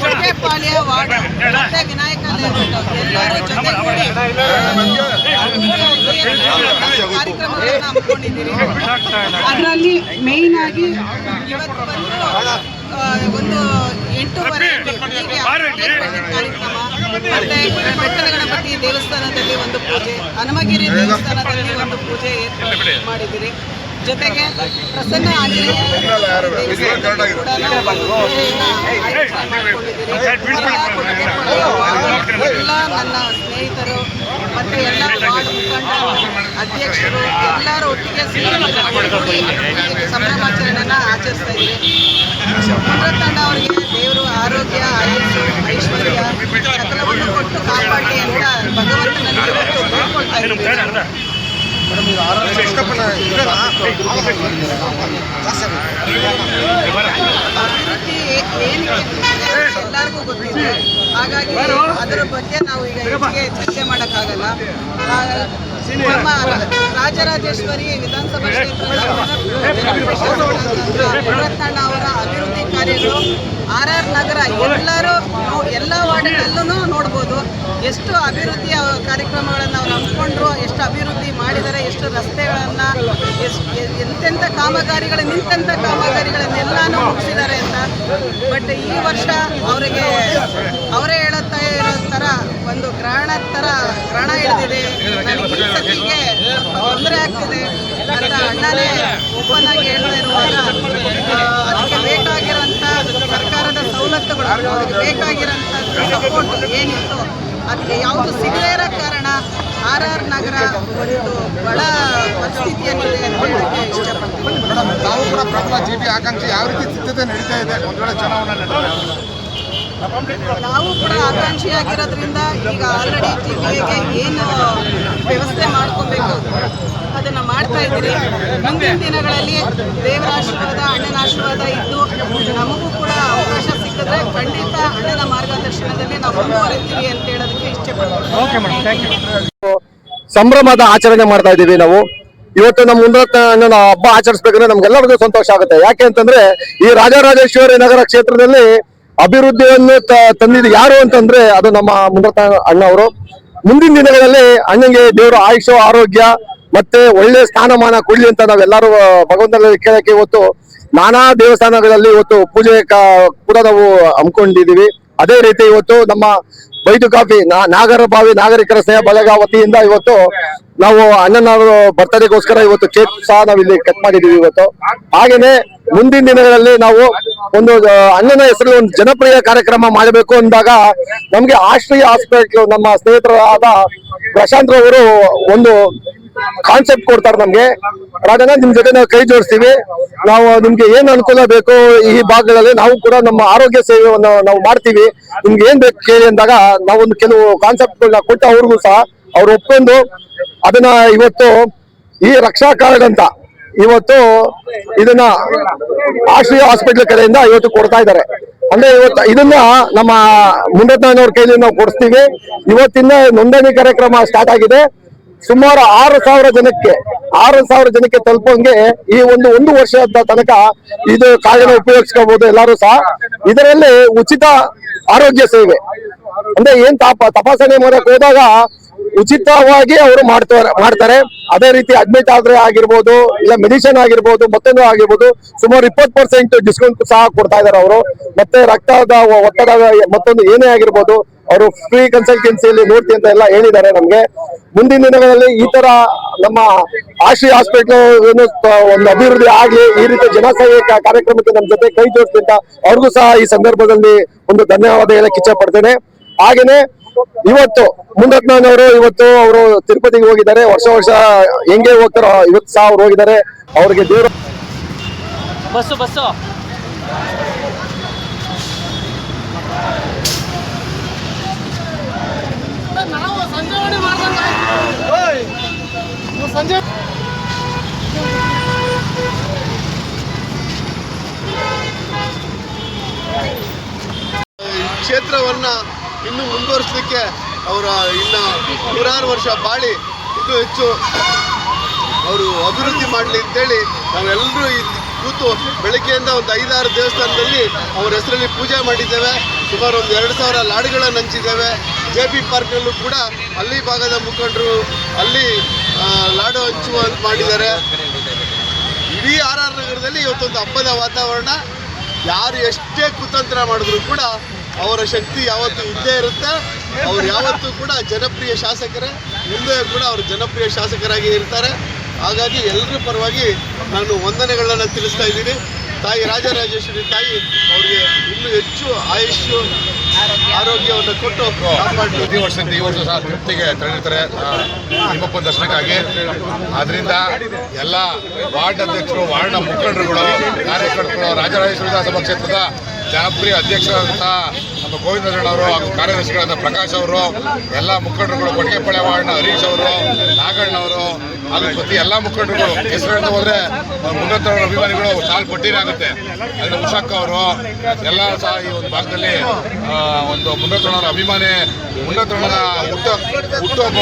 ಕೊಟ್ಟೆಪಾಳ್ಯ ward ಮತ್ತೆ ವಿನಾಯಕ ಎಲ್ಲರೂ ಜೊತೆಗೂಡಿ ಕಾರ್ಯಕ್ರಮಗಳನ್ನು ಹಮ್ಮಿಕೊಂಡಿದ್ದೀರಿ. ಅದರಲ್ಲಿ ಮೇಯ್ನ್ ಆಗಿ ಇವತ್ತು ಒಂದು 8:30 ಕಾರ್ಯಕ್ರಮ, ಮತ್ತೆ ಬೆಟ್ಟದ ಗಣಪತಿ ದೇವಸ್ಥಾನದಲ್ಲಿ ಒಂದು ಪೂಜೆ, ಹನುಮಗಿರಿ ದೇವಸ್ಥಾನದಲ್ಲಿ ಒಂದು ಪೂಜೆ ಏರ್ಪಾಡು ಮಾಡಿದ್ದೀರಿ. ಜೊತೆಗೆ ಪ್ರಸನ್ನ ಆಂಜನೇಯ ಎಲ್ಲ ನನ್ನ ಸ್ನೇಹಿತರು ಮತ್ತೆ ಎಲ್ಲ ವಾರ್ಡ್ ಮುಖಂಡ ಅಧ್ಯಕ್ಷರು ಎಲ್ಲರೂ ಒಟ್ಟಿಗೆ ಸಂಭ್ರಮಾಚರಣೆಯನ್ನು ಆಚರಿಸ್ತಾ ಇದ್ದೀವಿ. ತಂಡ ಅವರಿಗೆ ದೇವರು ಆರೋಗ್ಯ, ಆಯುಷು, ಐಶ್ವರ್ಯ ಸಕಲವನ್ನು ಕೊಟ್ಟು ಕಾಪಾಡಿ ಅಂತ ಭಗವಂತನಲ್ಲಿ ಬೇಡ್ಕೊಳ್ತಾ ಇದ್ದೀವಿ. ಅಭಿವೃದ್ಧಿ ಏನಕ್ಕೆ ಎಲ್ಲರಿಗೂ ಗೊತ್ತಿದೆ, ಹಾಗಾಗಿ ಅದರ ಬಗ್ಗೆ ನಾವು ಈಗ ಹೆಚ್ಚಿಗೆ ಚರ್ಚೆ ಮಾಡೋಕ್ಕಾಗಲ್ಲ. ನಮ್ಮ ರಾಜರಾಜೇಶ್ವರಿ ವಿಧಾನಸಭಾ ಕ್ಷೇತ್ರದ ಅಣ್ಣ ಅವರ ಅಭಿವೃದ್ಧಿ ಕಾರ್ಯಗಳು RR ನಗರ ಎಲ್ಲ ವಾರ್ಡ್ನಲ್ಲೂ ನೋಡ್ಬೋದು. ಎಷ್ಟು ಅಭಿವೃದ್ಧಿಯ ಕಾರ್ಯಕ್ರಮಗಳನ್ನು ಅವ್ರು ಹಮ್ಮಿಕೊಂಡ್ರು, ಎಷ್ಟು ಅಭಿವೃದ್ಧಿ ಮಾಡಿದ್ದಾರೆ, ಎಷ್ಟು ರಸ್ತೆಗಳನ್ನು, ಎಂತೆಂಥ ಕಾಮಗಾರಿಗಳು, ನಿಂತೆಂಥ ಕಾಮಗಾರಿಗಳನ್ನೆಲ್ಲನೂ ಮುಗಿಸಿದ್ದಾರೆ ಅಂತ. ಬಟ್ ಈ ವರ್ಷ ಅವರೇ ಹೇಳುತ್ತಾ ಇರೋ ಥರ ಒಂದು ಗ್ರಹಣ ಹಿಡಿದಿದೆ, ನನಗೆ ಈ ಸತಿಗೆ ತೊಂದರೆ ಆಗ್ತಿದೆ ಅಂತ ಅಣ್ಣನೇ ಓಪನ್ ಆಗಿ ಹೇಳ್ತಾ ಇರುವಾಗ ಅದಕ್ಕೆ ಬೇಕಾಗಿರೋಂಥ ಸರ್ಕಾರದ ಸವಲತ್ತುಗಳು, ಅವ್ರಿಗೆ ಬೇಕಾಗಿರೋಂಥ ಸಪೋರ್ಟ್ ಏನಿತ್ತು ಅದಕ್ಕೆ ಯಾವುದು ಸಿಗದೇ ಇರೋ ಕಾರಣ RR ನಗರ ಒಂದು ಬಡ ಪರಿಸ್ಥಿತಿಯಲ್ಲಿದೆ ಅಂತ ಹೇಳಕ್ಕೆ ಇಷ್ಟಪಡ್ತೀನಿ. ತಾವು ಕೂಡ ಪ್ರಬಲ GT ಆಕಾಂಕ್ಷಿ, ಯಾವ ರೀತಿ ಸಿದ್ಧತೆ ನಡೀತಾ ಇದೆ ಒಂದು ವೇಳೆ ಚುನಾವಣೆ? ನಾವು ಕೂಡ ಆಕಾಂಕ್ಷಿಯಾಗಿರೋದ್ರಿಂದ ಈಗ ಆಲ್ರೆಡಿ ಜಿಲ್ಲೆಗೆ ಏನು ವ್ಯವಸ್ಥೆ ಮಾಡ್ಕೋಬೇಕು ಅದನ್ನು ಮಾಡ್ತಾ ಇದ್ದೀರಿ. ಮುಂದಿನ ದಿನಗಳಲ್ಲಿ ದೇವರ ಆಶೀರ್ವಾದ, ಅಣ್ಣನ ಆಶೀರ್ವಾದ ಇದ್ದು ನಮಗೂ ಕೂಡ ಅವಕಾಶ ಸಿಕ್ಕಿದ್ರೆ ಖಂಡಿತ ಅಣ್ಣನ ಮಾರ್ಗದರ್ಶನದಲ್ಲಿ ನಾವು ಮುಂದುವರಿತೀವಿ ಅಂತ ಹೇಳೋದಕ್ಕೆ ಇಷ್ಟಪಡ್ತೀವಿ. ಸಂಭ್ರಮದ ಆಚರಣೆ ಮಾಡ್ತಾ ಇದ್ದೀವಿ ನಾವು. ಇವತ್ತು ನಮ್ಮ ಅಣ್ಣನ ಹಬ್ಬ ಆಚರಿಸ್ಬೇಕಂದ್ರೆ ನಮ್ಗೆಲ್ಲರಿಗೂ ಸಂತೋಷ ಆಗುತ್ತೆ. ಯಾಕೆ ಅಂತಂದ್ರೆ ಈ ರಾಜರಾಜೇಶ್ವರಿ ನಗರ ಕ್ಷೇತ್ರದಲ್ಲಿ ಅಭಿವೃದ್ಧಿಯನ್ನು ತಂದಿದ್ದು ಯಾರು ಅಂತಂದ್ರೆ ಅದು ನಮ್ಮ ಮುಂದತ್ತ ಅಣ್ಣ ಅವರು. ಮುಂದಿನ ದಿನಗಳಲ್ಲಿ ಅಣ್ಣಂಗೆ ದೇವರು ಆಯುಷ, ಆರೋಗ್ಯ ಮತ್ತೆ ಒಳ್ಳೆ ಸ್ಥಾನಮಾನ ಕೊಡ್ಲಿ ಅಂತ ನಾವೆಲ್ಲರೂ ಭಗವಂತನಲ್ಲಿ ಕೇಳಕ್ಕೆ ಇವತ್ತು ನಾನಾ ದೇವಸ್ಥಾನಗಳಲ್ಲಿ ಇವತ್ತು ಪೂಜೆ ಕೂಡ ನಾವು ಹಮ್ಮಿಕೊಂಡಿದೀವಿ. ಅದೇ ರೀತಿ ಇವತ್ತು ನಮ್ಮ ಬೈದು ಕಾಫಿ ನಾಗರಬಾವಿ ನಾಗರಿಕರ ಸ್ನೇಹ ಬಳಗ ವತಿಯಿಂದ ಇವತ್ತು ನಾವು ಅಣ್ಣನವರು ಬರ್ತಡೇಗೋಸ್ಕರ ಇವತ್ತು ಕೇಕ್ ಸಹ ನಾವು ಇಲ್ಲಿ ಕಟ್ ಮಾಡಿದೀವಿ ಇವತ್ತು. ಹಾಗೇನೆ ಮುಂದಿನ ದಿನಗಳಲ್ಲಿ ನಾವು ಒಂದು ಅಣ್ಣನ ಹೆಸರಲ್ಲಿ ಒಂದು ಜನಪ್ರಿಯ ಕಾರ್ಯಕ್ರಮ ಮಾಡಬೇಕು ಅಂದಾಗ ನಮ್ಗೆ ಆಶ್ರಯ ಹಾಸ್ಪಿಟಲ್ ನಮ್ಮ ಸ್ನೇಹಿತರಾದ ಪ್ರಶಾಂತ್ ರವರು ಒಂದು ಕಾನ್ಸೆಪ್ಟ್ ಕೊಡ್ತಾರೆ ನಮ್ಗೆ. ರಾಜಣ್ಣ ನಿಮ್ ಜೊತೆ ನಾವು ಕೈ ಜೋಡಿಸ್ತೀವಿ, ನಾವು ನಿಮ್ಗೆ ಏನ್ ಅನುಕೂಲ ಬೇಕು ಈ ಭಾಗಗಳಲ್ಲಿ ನಾವು ಕೂಡ ನಮ್ಮ ಆರೋಗ್ಯ ಸೇವೆಯನ್ನು ನಾವು ಮಾಡ್ತೀವಿ, ನಿಮ್ಗೆ ಏನ್ ಬೇಕು ಕೇಳಿ ಅಂದಾಗ ನಾವೊಂದು ಕೆಲವು ಕಾನ್ಸೆಪ್ಟ್ಗಳನ್ನ ಕೊಟ್ಟು ಅವ್ರಿಗೂ ಸಹ ಅವ್ರು ಒಪ್ಕೊಂಡು ಅದನ್ನ ಇವತ್ತು ಈ ರಕ್ಷಾ ಕಾರ್ಡ್ ಅಂತ ಇವತ್ತು ಇದನ್ನ ಆಶ್ರಯ ಹಾಸ್ಪಿಟಲ್ ಕಡೆಯಿಂದ ಇವತ್ತು ಕೊಡ್ತಾ ಇದ್ದಾರೆ. ಅಂದ್ರೆ ಇವತ್ತು ಇದನ್ನ ನಮ್ಮ ಮುಂಡತ್ನವ್ರ ಕೈಲಿ ನಾವು ಕೊಡಿಸ್ತೀವಿ. ಇವತ್ತಿಂದ ನೋಂದಣಿ ಕಾರ್ಯಕ್ರಮ ಸ್ಟಾರ್ಟ್ ಆಗಿದೆ. ಸುಮಾರು 6,000 ಜನಕ್ಕೆ ತಲುಪಂಗೆ ಈ ಒಂದು ವರ್ಷದ ತನಕ ಇದು ಕಾರ್ಯನ ಉಪಯೋಗಿಸ್ಕೋಬಹುದು ಎಲ್ಲರೂ ಸಹ. ಇದರಲ್ಲಿ ಉಚಿತ ಆರೋಗ್ಯ ಸೇವೆ ಅಂದ್ರೆ ಏನ್ ತಪಾಸಣೆ ಮಾಡಕ್ ಹೋದಾಗ ಉಚಿತವಾಗಿ ಅವರು ಮಾಡ್ತಾರೆ. ಅದೇ ರೀತಿ ಅಡ್ಮಿಟ್ ಆದ್ರೆ ಆಗಿರ್ಬೋದು, ಇಲ್ಲ ಮೆಡಿಸಿನ್ ಆಗಿರ್ಬೋದು, ಮತ್ತೊಂದು ಆಗಿರ್ಬೋದು, ಸುಮಾರು 20% ಡಿಸ್ಕೌಂಟ್ ಸಹ ಕೊಡ್ತಾ ಇದಾರೆ ಅವರು. ಮತ್ತೆ ರಕ್ತದ ಒತ್ತಡ ಮತ್ತೊಂದು ಏನೇ ಆಗಿರ್ಬೋದು ಅವರು ಫ್ರೀ ಕನ್ಸಲ್ಟೆನ್ಸಿಯಲ್ಲಿ ನೋಡ್ತಿ ಅಂತ ಎಲ್ಲ ಹೇಳಿದ್ದಾರೆ ನಮ್ಗೆ. ಮುಂದಿನ ದಿನಗಳಲ್ಲಿ ಈ ತರ ನಮ್ಮ ಆಶ್ರಯ ಹಾಸ್ಪಿಟಲ್ ಒಂದು ಅಭಿವೃದ್ಧಿ ಆಗ್ಲಿ, ಈ ರೀತಿ ಜನಸೇವೆ ಕಾರ್ಯಕ್ರಮಕ್ಕೆ ನಮ್ಮ ಜೊತೆ ಕೈ ಜೋಡಿಸ್ಲಿ ಅಂತ ಅವ್ರಿಗೂ ಸಹ ಈ ಸಂದರ್ಭದಲ್ಲಿ ಒಂದು ಧನ್ಯವಾದ ಹೇಳಕ್ ಇಚ್ಛೆ ಪಡ್ತೇನೆ. ಹಾಗೇನೆ ಇವತ್ತು ಮುಂಡತ್ನವರು ಅವರು ತಿರುಪತಿಗೆ ಹೋಗಿದ್ದಾರೆ. ವರ್ಷ ಹೆಂಗೆ ಹೋಗ್ತಾರೋ ಇವತ್ತು ಸಹ ಅವ್ರು ಹೋಗಿದ್ದಾರೆ. ಅವ್ರಿಗೆ ದೇವರು ಬಸ್ಸು ಕ್ಷೇತ್ರವನ್ನ ಇನ್ನು ಮುಂದುವರಿಸಲಿಕ್ಕೆ ಅವರ ಇನ್ನು 100 ವರ್ಷ ಬಾಳಿ ಇನ್ನೂ ಹೆಚ್ಚು ಅವರು ಅಭಿವೃದ್ಧಿ ಮಾಡಲಿ ಅಂತೇಳಿ ನಾವೆಲ್ಲರೂ ಕೂತು ಬೆಳಗ್ಗೆಯಿಂದ ಒಂದು 5-6 ದೇವಸ್ಥಾನದಲ್ಲಿ ಅವ್ರ ಹೆಸರಲ್ಲಿ ಪೂಜೆ ಮಾಡಿದ್ದೇವೆ. ಸುಮಾರು ಒಂದು 2,000 ಲಾಡುಗಳನ್ನು ಹಂಚಿದ್ದೇವೆ. JP ಪಾರ್ಕ್ನಲ್ಲೂ ಕೂಡ ಅಲ್ಲಿ ಭಾಗದ ಮುಖಂಡರು ಅಲ್ಲಿ ಲಾಡು ಹಂಚುವ ಮಾಡಿದ್ದಾರೆ. ಇಡೀ RR ನಗರದಲ್ಲಿ ಇವತ್ತೊಂದು ಹಬ್ಬದ ವಾತಾವರಣ. ಯಾರು ಎಷ್ಟೇ ಕುತಂತ್ರ ಮಾಡಿದ್ರು ಕೂಡ ಅವರ ಶಕ್ತಿ ಯಾವತ್ತೂ ಇದ್ದೇ ಇರುತ್ತೆ. ಅವ್ರು ಯಾವತ್ತೂ ಕೂಡ ಜನಪ್ರಿಯ ಶಾಸಕರೇ, ಮುಂದೆ ಕೂಡ ಅವರು ಜನಪ್ರಿಯ ಶಾಸಕರಾಗಿ ಇರ್ತಾರೆ. ಹಾಗಾಗಿ ಎಲ್ಲರ ಪರವಾಗಿ ನಾನು ವಂದನೆಗಳನ್ನು ತಿಳಿಸ್ತಾ ಇದ್ದೀನಿ. ತಾಯಿ ರಾಜರಾಜೇಶ್ವರಿ ತಾಯಿ ಅವರಿಗೆ ಇನ್ನೂ ಹೆಚ್ಚು ಆಯುಷ್ಯು ಆರೋಗ್ಯವನ್ನು ಕೊಟ್ಟು ಕಾಪಾಡಲಿ. ಪ್ರತಿ ವರ್ಷದಂತೆ ಈ ವರ್ಷ ಸಹ ತೃಪ್ತಿಗೆ ತೆರಳಿರ್ತಾರೆ ನಿಮ್ಮಪ್ಪನ ದರ್ಶನಕ್ಕಾಗಿ. ಆದ್ದರಿಂದ ಎಲ್ಲ ವಾರ್ಡ್ ಅಧ್ಯಕ್ಷರು, ವಾರ್ಡ್ನ ಮುಖಂಡರುಗಳು, ಕಾರ್ಯಕರ್ತರು, ರಾಜರಾಜೇಶ್ವರಿ ವಿಧಾನಸಭಾ ಕ್ಷೇತ್ರದ ಜನಪ್ರಿಯ ಅಧ್ಯಕ್ಷರಾದಂತಹ ನಮ್ಮ ಗೋವಿಂದಣ್ಣವರು ಹಾಗೂ ಕಾರ್ಯದರ್ಶಿಗಳಾದ ಪ್ರಕಾಶ್ ಅವರು, ಎಲ್ಲ ಮುಖಂಡರುಗಳು, ಕೊಟ್ಟಿಗೆಪಾಳ್ಯ ವಾರ್ಡ್ನ ಹರೀಶ್ ಅವರು, ನಾಗಣ್ಣವರು ಹಾಗೂ ಪ್ರತಿ ಎಲ್ಲ ಮುಖಂಡರುಗಳು ಹೆಸರು ಹೇಳ್ತಾ ಹೋದರೆ 300 ಅಭಿಮಾನಿಗಳು ಸಾಲು ಪಟ್ಟಿನೇ ಆಗುತ್ತೆ. ಅದರಿಂದ ಉಷಾಕ್ ಅವರು ಎಲ್ಲ ಸಹ ಈ ಒಂದು ಭಾಗದಲ್ಲಿ ಒಂದು 300 ಅಭಿಮಾನಿ, 300 ಹುಟ್ಟುಹಬ್ಬ